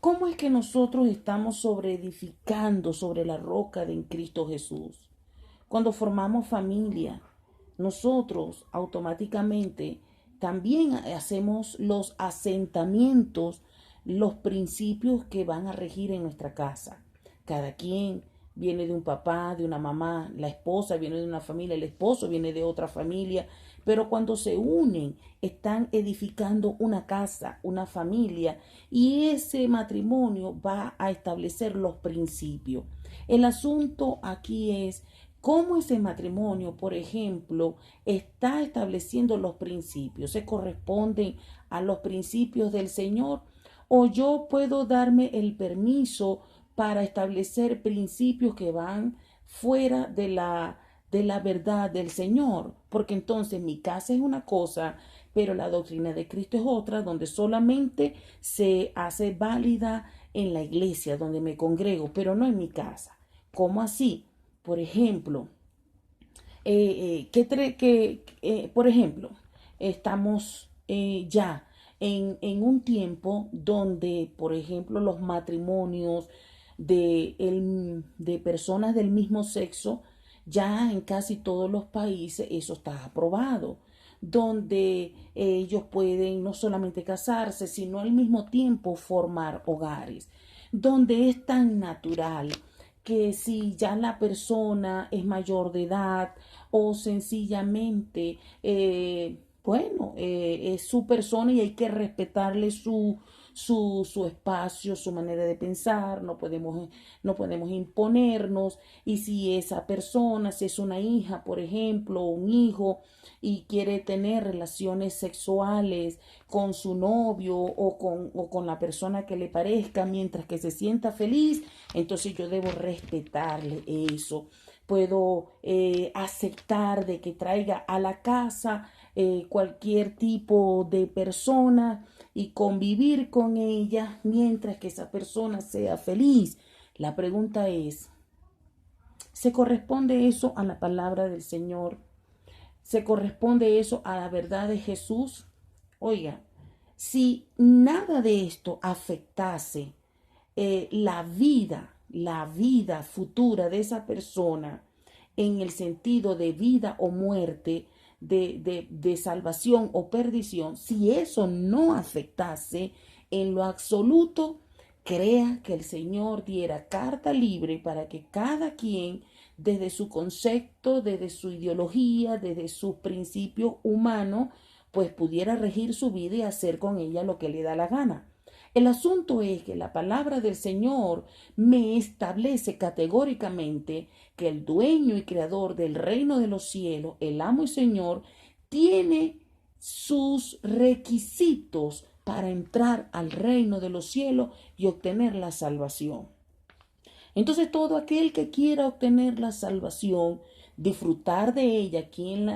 ¿Cómo es que nosotros estamos edificando sobre la roca de en Cristo Jesús? Cuando formamos familia, nosotros automáticamente también hacemos los asentamientos, los principios que van a regir en nuestra casa. Cada quien viene de un papá, de una mamá, la esposa viene de una familia, el esposo viene de otra familia, pero cuando se unen están edificando una casa, una familia, y ese matrimonio va a establecer los principios. El asunto aquí es cómo ese matrimonio, por ejemplo, está estableciendo los principios, se corresponden a los principios del Señor, o yo puedo darme el permiso para establecer principios que van fuera de la verdad del Señor, porque entonces mi casa es una cosa, pero la doctrina de Cristo es otra, donde solamente se hace válida en la iglesia donde me congrego, pero no en mi casa. ¿Cómo así? Por ejemplo, por ejemplo, estamos ya en un tiempo donde, por ejemplo, los matrimonios de personas del mismo sexo, ya en casi todos los países eso está aprobado, donde ellos pueden no solamente casarse, sino al mismo tiempo formar hogares, donde es tan natural que si ya la persona es mayor de edad o sencillamente, es su persona y hay que respetarle su espacio, su manera de pensar, no podemos imponernos. Y si esa persona, si es una hija, por ejemplo, o un hijo, y quiere tener relaciones sexuales con su novio o con la persona que le parezca mientras que se sienta feliz, entonces yo debo respetarle eso. Puedo aceptar de que traiga a la casa cualquier tipo de persona y convivir con ella mientras que esa persona sea feliz. La pregunta es, ¿se corresponde eso a la palabra del Señor? ¿Se corresponde eso a la verdad de Jesús? Oiga, si nada de esto afectase la vida futura de esa persona en el sentido de vida o muerte, de salvación o perdición, si eso no afectase en lo absoluto, crea que el Señor diera carta libre para que cada quien, desde su concepto, desde su ideología, desde sus principios humanos, pues pudiera regir su vida y hacer con ella lo que le da la gana. El asunto es que la palabra del Señor me establece categóricamente que el dueño y creador del reino de los cielos, el amo y Señor, tiene sus requisitos para entrar al reino de los cielos y obtener la salvación. Entonces todo aquel que quiera obtener la salvación, disfrutar de ella aquí en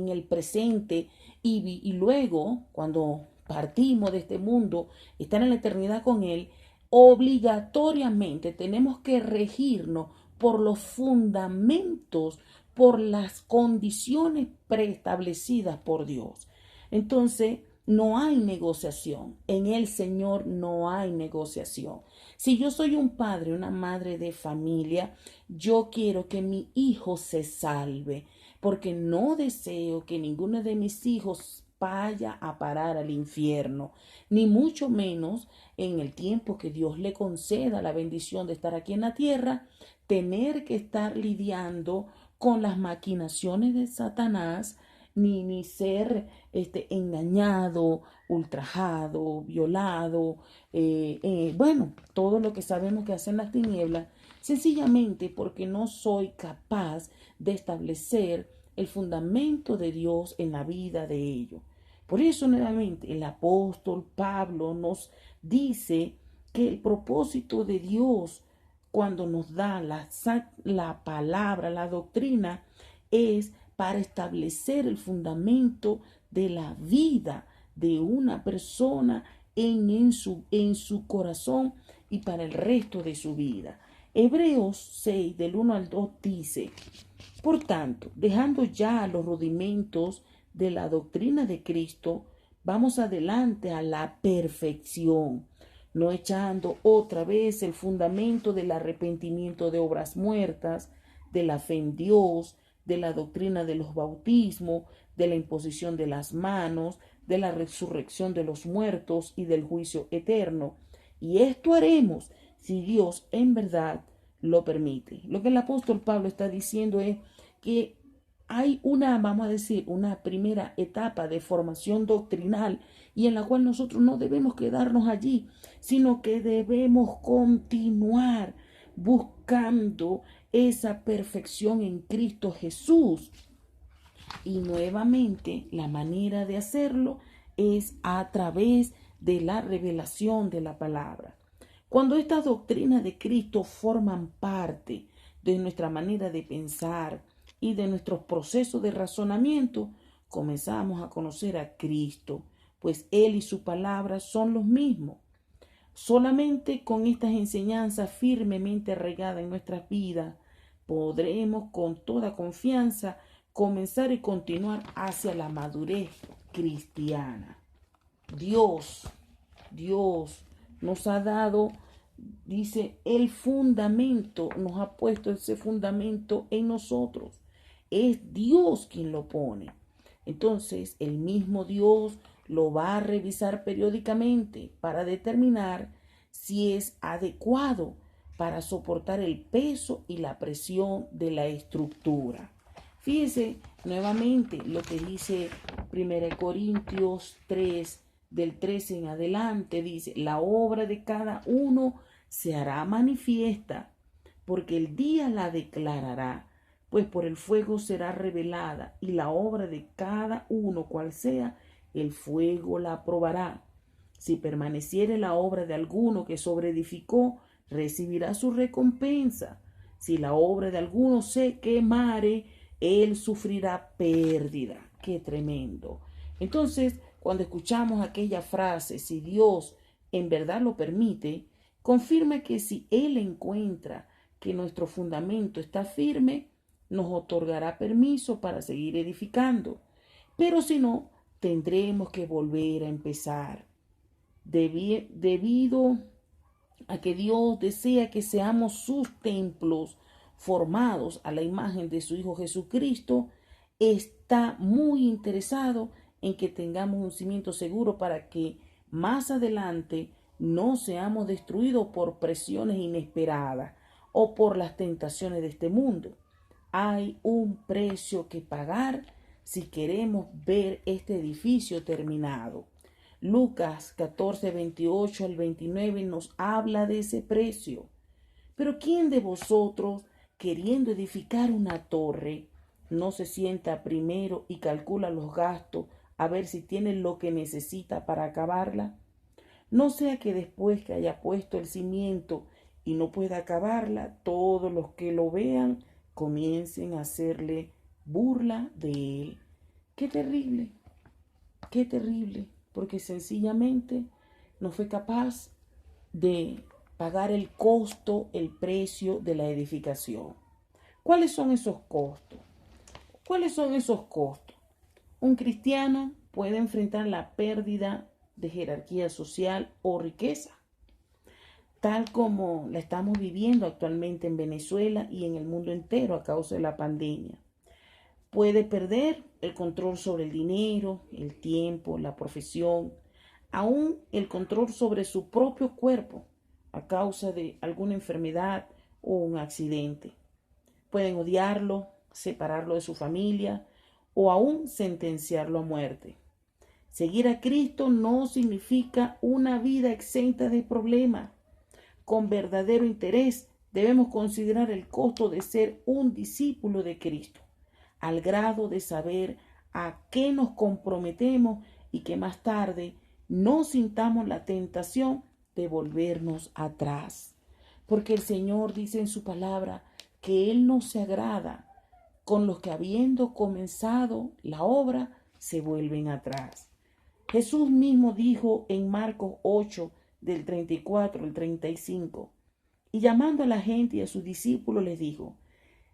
el presente y luego, cuando partimos de este mundo, estar en la eternidad con Él, obligatoriamente tenemos que regirnos por los fundamentos, por las condiciones preestablecidas por Dios. Entonces, no hay negociación. En el Señor no hay negociación. Si yo soy un padre, una madre de familia, yo quiero que mi hijo se salve, porque no deseo que ninguno de mis hijos vaya a parar al infierno, ni mucho menos en el tiempo que Dios le conceda la bendición de estar aquí en la tierra, tener que estar lidiando con las maquinaciones de Satanás, ni ser engañado, ultrajado, violado, todo lo que sabemos que hacen las tinieblas, sencillamente porque no soy capaz de establecer el fundamento de Dios en la vida de ellos. Por eso, nuevamente, el apóstol Pablo nos dice que el propósito de Dios cuando nos da la palabra, la doctrina, es para establecer el fundamento de la vida de una persona en su corazón y para el resto de su vida. Hebreos 6, del 1 al 2 dice, por tanto, dejando ya los rudimentos de la doctrina de Cristo, vamos adelante a la perfección, no echando otra vez el fundamento del arrepentimiento de obras muertas, de la fe en Dios, de la doctrina de los bautismos, de la imposición de las manos, de la resurrección de los muertos y del juicio eterno. Y esto haremos si Dios en verdad lo permite. Lo que el apóstol Pablo está diciendo es que hay una, vamos a decir, una primera etapa de formación doctrinal y en la cual nosotros no debemos quedarnos allí, sino que debemos continuar buscando esa perfección en Cristo Jesús. Y nuevamente la manera de hacerlo es a través de la revelación de la palabra. Cuando estas doctrinas de Cristo forman parte de nuestra manera de pensar y de nuestros procesos de razonamiento, comenzamos a conocer a Cristo, pues Él y su palabra son los mismos. Solamente con estas enseñanzas firmemente arraigadas en nuestras vidas, podremos con toda confianza comenzar y continuar hacia la madurez cristiana. Dios nos ha dado, dice, el fundamento, nos ha puesto ese fundamento en nosotros. Es Dios quien lo pone. Entonces, el mismo Dios lo va a revisar periódicamente para determinar si es adecuado para soportar el peso y la presión de la estructura. Fíjese nuevamente lo que dice 1 Corintios 3, del 13 en adelante, dice, la obra de cada uno se hará manifiesta, porque el día la declarará, pues por el fuego será revelada, y la obra de cada uno, cual sea, el fuego la probará. Si permaneciere la obra de alguno que sobreedificó, recibirá su recompensa. Si la obra de alguno se quemare, él sufrirá pérdida. ¡Qué tremendo! Entonces, cuando escuchamos aquella frase, si Dios en verdad lo permite, confirma que si Él encuentra que nuestro fundamento está firme, nos otorgará permiso para seguir edificando. Pero si no, tendremos que volver a empezar. Debido a que Dios desea que seamos sus templos formados a la imagen de su Hijo Jesucristo, está muy interesado en que tengamos un cimiento seguro para que más adelante no seamos destruidos por presiones inesperadas o por las tentaciones de este mundo. Hay un precio que pagar si queremos ver este edificio terminado. Lucas 14, 28 al 29 nos habla de ese precio. Pero ¿quién de vosotros, queriendo edificar una torre, no se sienta primero y calcula los gastos a ver si tiene lo que necesita para acabarla? No sea que después que haya puesto el cimiento y no pueda acabarla, todos los que lo vean comiencen a hacerle burla de él. ¡Qué terrible! ¡Qué terrible! Porque sencillamente no fue capaz de pagar el costo, el precio de la edificación. ¿Cuáles son esos costos? ¿Cuáles son esos costos? Un cristiano puede enfrentar la pérdida de jerarquía social o riqueza, tal como la estamos viviendo actualmente en Venezuela y en el mundo entero a causa de la pandemia. Puede perder el control sobre el dinero, el tiempo, la profesión, aún el control sobre su propio cuerpo a causa de alguna enfermedad o un accidente. Pueden odiarlo, separarlo de su familia o aún sentenciarlo a muerte. Seguir a Cristo no significa una vida exenta de problemas. Con verdadero interés debemos considerar el costo de ser un discípulo de Cristo, al grado de saber a qué nos comprometemos y que más tarde no sintamos la tentación de volvernos atrás. Porque el Señor dice en su palabra que Él no se agrada con los que habiendo comenzado la obra se vuelven atrás. Jesús mismo dijo en Marcos 8, del 34 al 35, y llamando a la gente y a sus discípulos les dijo,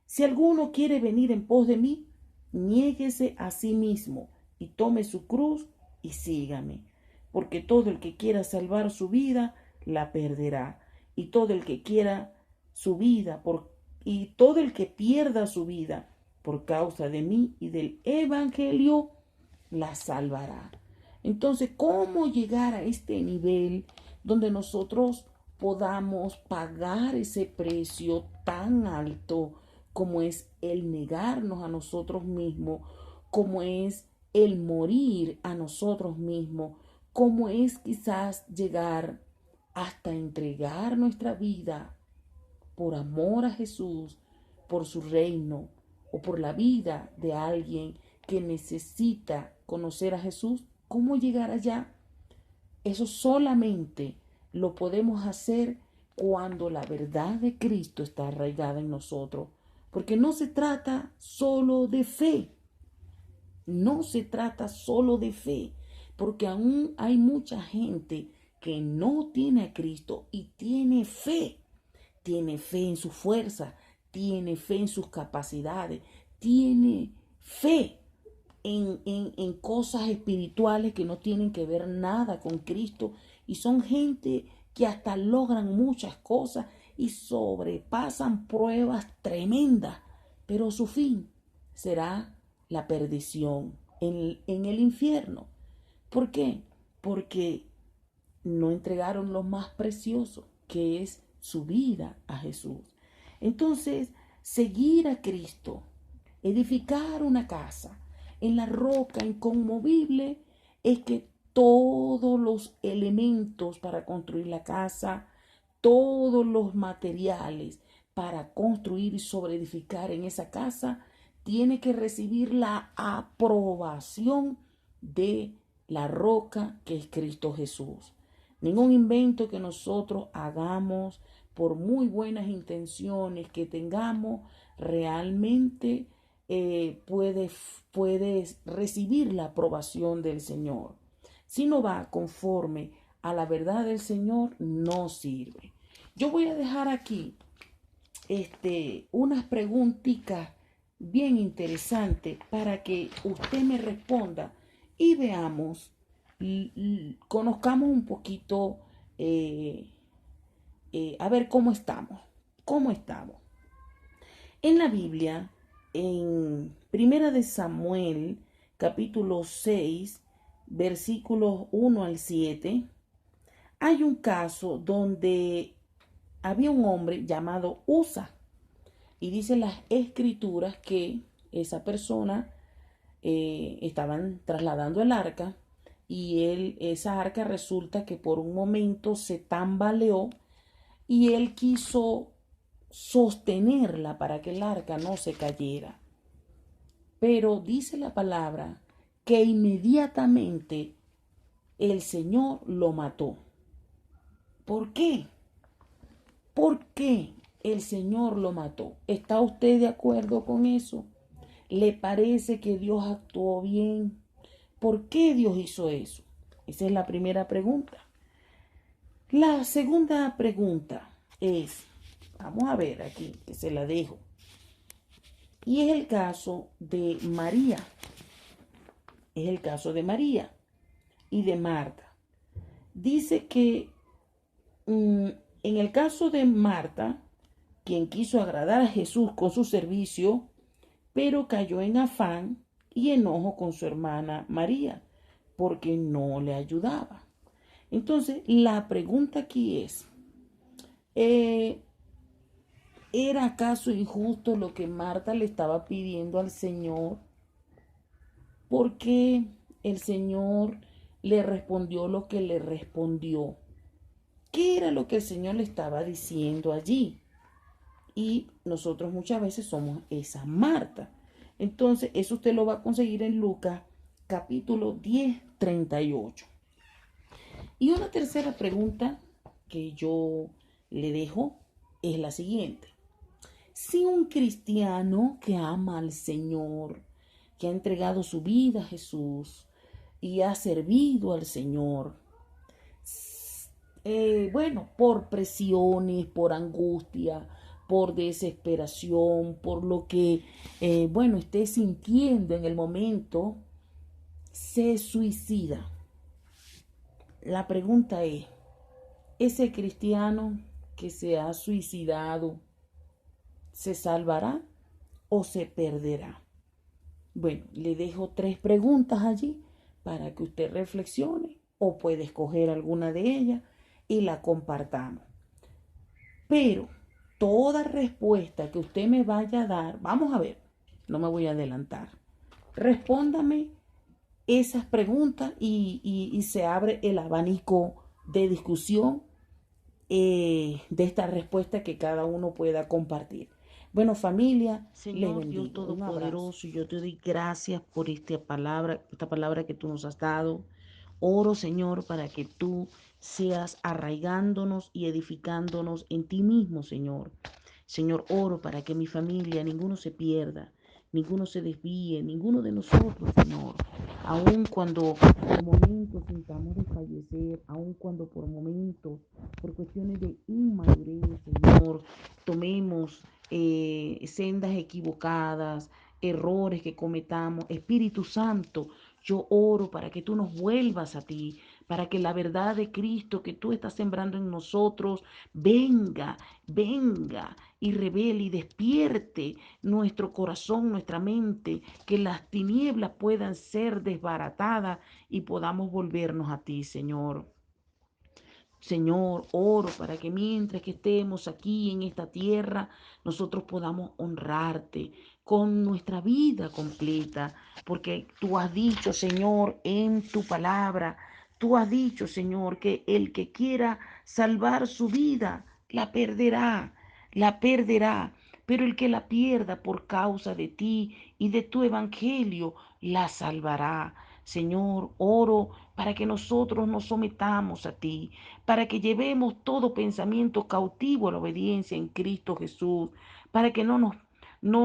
si alguno quiere venir en pos de mí, niéguese a sí mismo y tome su cruz y sígame, porque todo el que quiera salvar su vida, la perderá. Y todo el que quiera su vida y todo el que pierda su vida por causa de mí y del evangelio, la salvará. Entonces, ¿cómo llegar a este nivel donde nosotros podamos pagar ese precio tan alto como es el negarnos a nosotros mismos, como es el morir a nosotros mismos, como es quizás llegar hasta entregar nuestra vida por amor a Jesús, por su reino o por la vida de alguien que necesita conocer a Jesús? ¿Cómo llegar allá? Eso solamente lo podemos hacer cuando la verdad de Cristo está arraigada en nosotros. Porque no se trata solo de fe. No se trata solo de fe. Porque aún hay mucha gente que no tiene a Cristo y tiene fe. Tiene fe en su fuerza, tiene fe en sus capacidades, tiene fe en cosas espirituales que no tienen que ver nada con Cristo, y son gente que hasta logran muchas cosas y sobrepasan pruebas tremendas, pero su fin será la perdición en el infierno. ¿Por qué? Porque no entregaron lo más precioso, que es su vida a Jesús. Entonces, seguir a Cristo, edificar una casa en la roca inconmovible, es que todos los elementos para construir la casa, todos los materiales para construir y sobreedificar en esa casa, tiene que recibir la aprobación de la roca que es Cristo Jesús. Ningún invento que nosotros hagamos, por muy buenas intenciones que tengamos, realmente puede recibir la aprobación del Señor. Si no va conforme a la verdad del Señor, no sirve. Yo voy a dejar aquí unas preguntitas bien interesantes para que usted me responda y veamos, conozcamos un poquito, a ver cómo estamos. ¿Cómo estamos? En la Biblia, en Primera de Samuel, capítulo 6, versículos 1 al 7, hay un caso donde había un hombre llamado Usa. Y dicen las escrituras que esa persona estaban trasladando el arca, y esa arca resulta que por un momento se tambaleó y él quiso sostenerla para que el arca no se cayera. Pero dice la palabra que inmediatamente el Señor lo mató. ¿Por qué? ¿Por qué el Señor lo mató? ¿Está usted de acuerdo con eso? ¿Le parece que Dios actuó bien? ¿Por qué Dios hizo eso? Esa es la primera pregunta. La segunda pregunta es, vamos a ver aquí, que se la dejo. Y es el caso de María. Es el caso de María y de Marta. Dice que en el caso de Marta, quien quiso agradar a Jesús con su servicio, pero cayó en afán y enojo con su hermana María, porque no le ayudaba. Entonces, la pregunta aquí es, ¿era acaso injusto lo que Marta le estaba pidiendo al Señor? ¿Por qué el Señor le respondió lo que le respondió? ¿Qué era lo que el Señor le estaba diciendo allí? Y nosotros muchas veces somos esa Marta. Entonces, eso usted lo va a conseguir en Lucas capítulo 10, 38. Y una tercera pregunta que yo le dejo es la siguiente. Si un cristiano que ama al Señor, que ha entregado su vida a Jesús y ha servido al Señor, por presiones, por angustia, por desesperación, por lo que, esté sintiendo en el momento, se suicida. La pregunta es, ese cristiano que se ha suicidado, ¿se salvará o se perderá? Bueno, le dejo 3 preguntas allí para que usted reflexione o puede escoger alguna de ellas y la compartamos. Pero toda respuesta que usted me vaya a dar, vamos a ver, no me voy a adelantar. Respóndame esas preguntas y se abre el abanico de discusión de esta respuesta que cada uno pueda compartir. Bueno, familia, les Señor Dios bendigo. Un abrazo. Todopoderoso, yo te doy gracias por esta palabra que tú nos has dado. Oro, Señor, para que tú seas arraigándonos y edificándonos en ti mismo, Señor. Señor, oro para que mi familia, ninguno se pierda, ninguno se desvíe, ninguno de nosotros, Señor. Aun cuando por momentos sintamos desfallecer, aun cuando por momentos, por cuestiones de inmadurez, Señor, tomemos sendas equivocadas, errores que cometamos. Espíritu Santo, yo oro para que tú nos vuelvas a ti, para que la verdad de Cristo que tú estás sembrando en nosotros venga y revele y despierte nuestro corazón, nuestra mente, que las tinieblas puedan ser desbaratadas y podamos volvernos a ti, Señor. Señor, oro para que mientras que estemos aquí en esta tierra, nosotros podamos honrarte con nuestra vida completa, porque tú has dicho, Señor, en tu palabra, tú has dicho, Señor, que el que quiera salvar su vida, la perderá, pero el que la pierda por causa de ti y de tu evangelio, la salvará. Señor, oro para que nosotros nos sometamos a ti, para que llevemos todo pensamiento cautivo a la obediencia en Cristo Jesús, para que no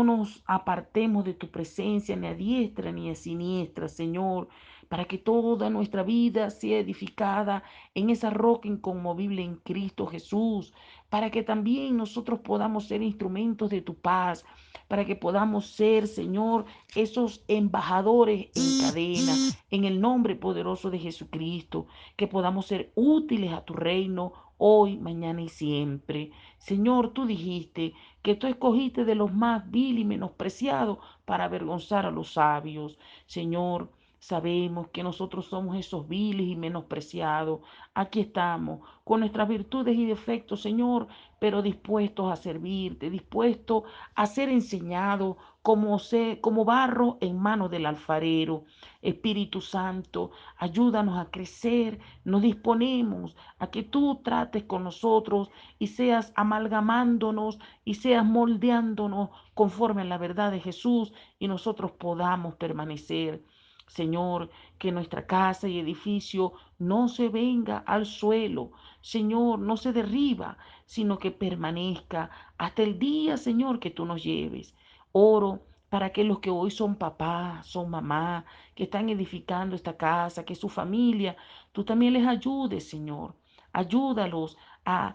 nos apartemos de tu presencia ni a diestra ni a siniestra, Señor, para que toda nuestra vida sea edificada en esa roca inconmovible en Cristo Jesús, para que también nosotros podamos ser instrumentos de tu paz, para que podamos ser, Señor, esos embajadores en cadena, en el nombre poderoso de Jesucristo, que podamos ser útiles a tu reino hoy, mañana y siempre. Señor, tú dijiste que tú escogiste de los más vil y menospreciados para avergonzar a los sabios. Señor, sabemos que nosotros somos esos viles y menospreciados. Aquí estamos, con nuestras virtudes y defectos, Señor, pero dispuestos a servirte, dispuestos a ser enseñados como barro en manos del alfarero. Espíritu Santo, ayúdanos a crecer, nos disponemos a que tú trates con nosotros y seas amalgamándonos y seas moldeándonos conforme a la verdad de Jesús y nosotros podamos permanecer. Señor, que nuestra casa y edificio no se venga al suelo, Señor, no se derriba, sino que permanezca hasta el día, Señor, que tú nos lleves. Oro para que los que hoy son papás, son mamás, que están edificando esta casa, que su familia, tú también les ayudes, Señor. Ayúdalos a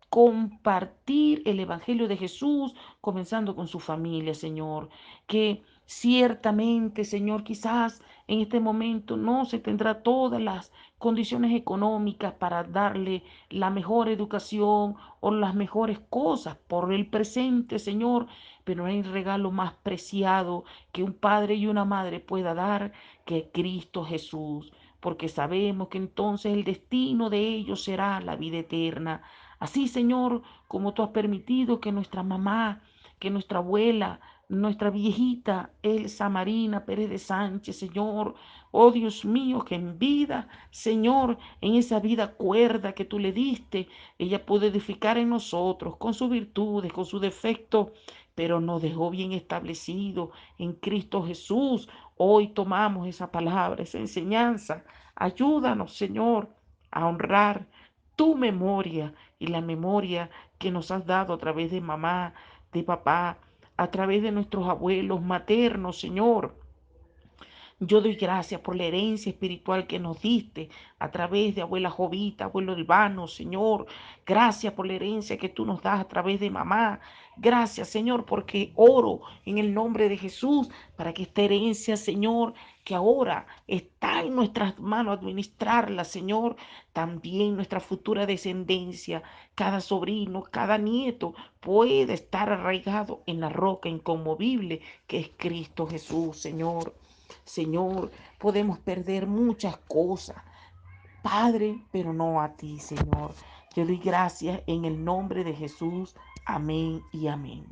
compartir el Evangelio de Jesús, comenzando con su familia, Señor. Que ciertamente, Señor, quizás en este momento no se tendrá todas las condiciones económicas para darle la mejor educación o las mejores cosas por el presente, Señor, pero no hay regalo más preciado que un padre y una madre pueda dar que Cristo Jesús, porque sabemos que entonces el destino de ellos será la vida eterna. Así, Señor, como tú has permitido que nuestra mamá, que nuestra abuela, nuestra viejita Elsa Marina Pérez de Sánchez, Señor, oh Dios mío, que en vida, Señor, en esa vida cuerda que tú le diste, ella pudo edificar en nosotros con sus virtudes, con sus defectos, pero nos dejó bien establecido en Cristo Jesús. Hoy tomamos esa palabra, esa enseñanza. Ayúdanos, Señor, a honrar tu memoria y la memoria que nos has dado a través de mamá, de papá, a través de nuestros abuelos maternos, Señor. Yo doy gracias por la herencia espiritual que nos diste a través de abuela Jovita, abuelo Elvano, Señor. Gracias por la herencia que tú nos das a través de mamá. Gracias, Señor, porque oro en el nombre de Jesús para que esta herencia, Señor, que ahora está en nuestras manos administrarla, Señor, también nuestra futura descendencia, cada sobrino, cada nieto puede estar arraigado en la roca inconmovible que es Cristo Jesús, Señor. Señor, podemos perder muchas cosas, Padre, pero no a ti, Señor. Te doy gracias en el nombre de Jesús. Amén y amén.